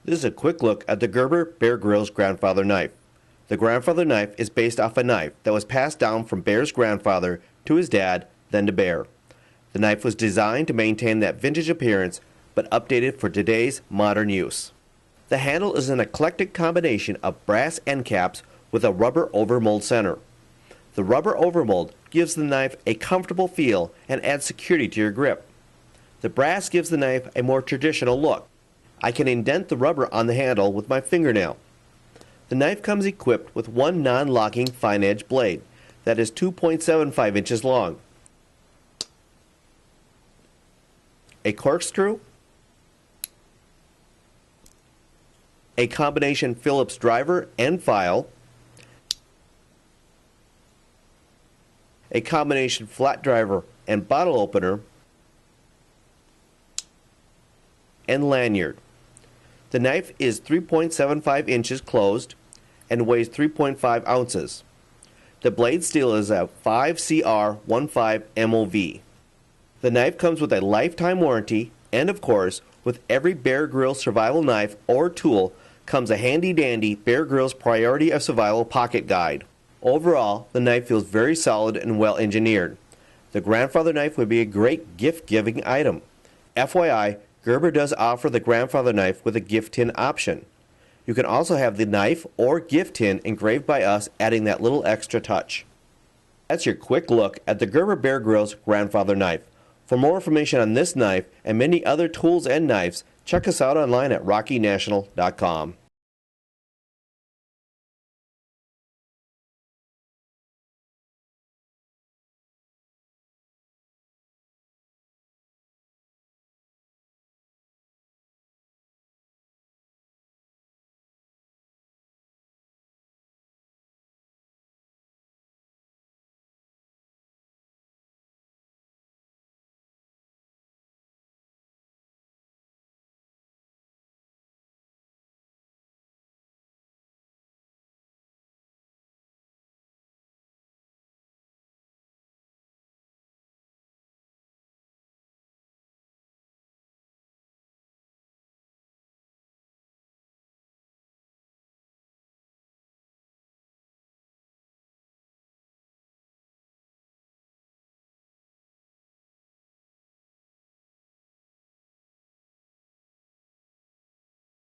This is a quick look at the Gerber Bear Grylls Grandfather knife. The Grandfather knife is based off a knife that was passed down from Bear's grandfather to his dad, then to Bear. The knife was designed to maintain that vintage appearance, but updated for today's modern use. The handle is an eclectic combination of brass end caps with a rubber overmold center. The rubber overmold gives the knife a comfortable feel and adds security to your grip. The brass gives the knife a more traditional look. I can indent the rubber on the handle with my fingernail. The knife comes equipped with one non-locking fine-edge blade that is 2.75 inches long, a corkscrew, a combination Phillips driver and file, a combination flat driver and bottle opener, and lanyard. The knife is 3.75 inches closed and weighs 3.5 ounces. The blade steel is a 5CR15 MOV. The knife comes with a lifetime warranty, and of course, with every Bear Grylls survival knife or tool comes a handy-dandy Bear Grylls Priority of Survival pocket guide. Overall, the knife feels very solid and well engineered. The Grandfather knife would be a great gift-giving item. FYI, Gerber does offer the Grandfather knife with a gift tin option. You can also have the knife or gift tin engraved by us, adding that little extra touch. That's your quick look at the Gerber Bear Grylls Grandfather knife. For more information on this knife and many other tools and knives, check us out online at rockynational.com.